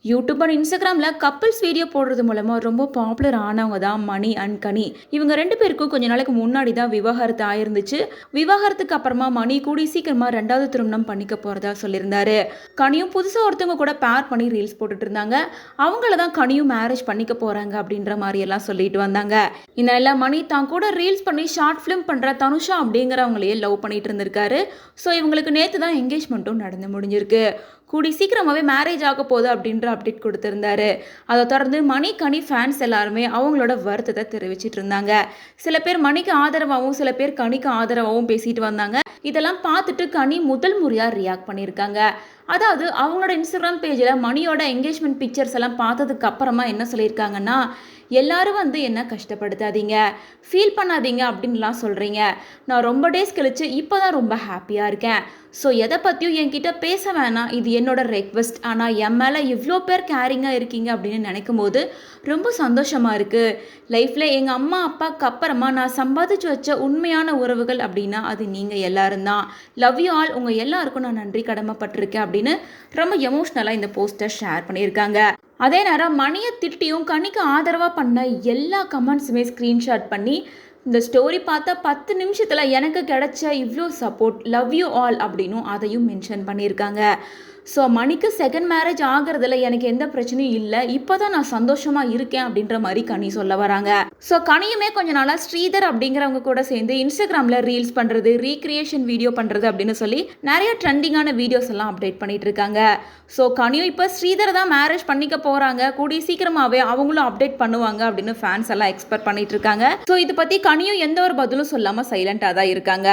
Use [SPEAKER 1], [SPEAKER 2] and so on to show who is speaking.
[SPEAKER 1] YouTube and இன்ஸ்டாகிராமில் couples video போடுறது மூலமாக ரொம்ப பாப்புலர் ஆனவங்க தான் மணி அண்ட் கனி. இவங்க ரெண்டு பேருக்கும் கொஞ்ச நாளைக்கு முன்னாடி தான் விவாகரத்து ஆயிருந்துச்சு. விவாகரத்துக்கு அப்புறமா மணி கூடி சீக்கிரமாக ரெண்டாவது திருமணம் பண்ணிக்க போகிறதா சொல்லியிருந்தாரு. கனியும் புதுசாக ஒருத்தவங்க கூட பேர் பண்ணி ரீல்ஸ் போட்டுட்டு இருந்தாங்க. அவங்கள தான் கனியும் மேரேஜ் பண்ணிக்க போகிறாங்க அப்படின்ற மாதிரி எல்லாம் சொல்லிட்டு வந்தாங்க. இதனால மணி தான் கூட ரீல்ஸ் பண்ணி ஷார்ட் ஃபிலிம் பண்ணுற தனுஷா அப்படிங்கிறவங்களையே லவ் பண்ணிட்டு இருந்திருக்காரு. ஸோ இவங்களுக்கு நேற்று தான் என்கேஜ்மெண்ட்டும் நடந்து முடிஞ்சிருக்கு. கூடி சீக்கிரமாகவே மேரேஜ் ஆக போகுது அப்படின்ற அப்டேட் கொடுத்துருந்தாரு. அதை தொடர்ந்து மணி கனி ஃபேன்ஸ் எல்லாருமே அவங்களோட வருத்தத்தை தெரிவிச்சிட்டு இருந்தாங்க. சில பேர் மணிக்கு ஆதரவாகவும் சில பேர் கனிக்கு ஆதரவாகவும் பேசிட்டு வந்தாங்க. இதெல்லாம் பார்த்துட்டு கனி முதல் முறையாக ரியாக்ட் பண்ணியிருக்காங்க. அதாவது அவங்களோட இன்ஸ்டாகிராம் பேஜில் மணியோட என்கேஜ்மெண்ட் பிக்சர்ஸ் எல்லாம் பார்த்ததுக்கு அப்புறமா என்ன சொல்லியிருக்காங்கன்னா, எல்லாரும் என்ன கஷ்டப்படுத்தாதீங்க, ஃபீல் பண்ணாதீங்க அப்படின்லாம் சொல்கிறீங்க. நான் ரொம்ப டேஸ் கழிச்சு இப்போ தான் ரொம்ப ஹாப்பியாக இருக்கேன். ஸோ எதை பற்றியும் என்கிட்ட பேச வேணாம், இது என்னோட ரெக்வெஸ்ட். ஆனால் என் மேலே இவ்வளோ பேர் கேரிங்காக இருக்கீங்க அப்படின்னு நினைக்கும் போது ரொம்ப சந்தோஷமாக இருக்குது. லைஃப்பில் எங்கள் அம்மா அப்பாவுக்கு அப்புறமா நான் சம்பாதிச்சு வச்ச உண்மையான உறவுகள் அப்படின்னா அது நீங்கள் எல்லாரும் தான். Love you all. உங்கள் எல்லாருக்கும் நான் நன்றி கடமைப்பட்டிருக்கேன் அப்படின்னு ரொம்ப எமோஷ்னலாக இந்த போஸ்டர் ஷேர் பண்ணியிருக்காங்க. அதே நேரம் மணியை திட்டியும் கனிக்கு ஆதரவாக பண்ண எல்லா கமெண்ட்ஸுமே ஸ்க்ரீன்ஷாட் பண்ணி இந்த ஸ்டோரி பார்த்தா 10 நிமிஷத்தில் எனக்கு கிடைச்ச இவ்வளோ சப்போர்ட், லவ் யூ ஆல் அப்படின்னும் அதையும் மென்ஷன் பண்ணியிருக்காங்க. ஸோ மணிக்கு செகண்ட் மேரேஜ் ஆகிறதுல எனக்கு எந்த பிரச்சனையும் இல்லை, இப்போ தான் நான் சந்தோஷமாக இருக்கேன் அப்படின்ற மாதிரி கனி சொல்ல வராங்க. ஸோ கனியுமே கொஞ்ச நாளாக ஸ்ரீதர் அப்படிங்கிறவங்க கூட சேர்ந்து இன்ஸ்டாகிராமில் ரீல்ஸ் பண்ணுறது, ரீக்ரியேஷன் வீடியோ பண்ணுறது அப்படின்னு சொல்லி நிறைய ட்ரெண்டிங்கான வீடியோஸ் எல்லாம் அப்டேட் பண்ணிட்டு இருக்காங்க. ஸோ கனியும் இப்போ ஸ்ரீதரை தான் மேரேஜ் பண்ணிக்க போகிறாங்க, கூடிய சீக்கிரமாகவே அவங்களும் அப்டேட் பண்ணுவாங்க அப்படின்னு ஃபேன்ஸ் எல்லாம் எக்ஸ்பெக்ட் பண்ணிட்டு இருக்காங்க. ஸோ இதை பற்றி கனியும் எந்த ஒரு பதிலும் சொல்லாமல் சைலண்டாக தான் இருக்காங்க.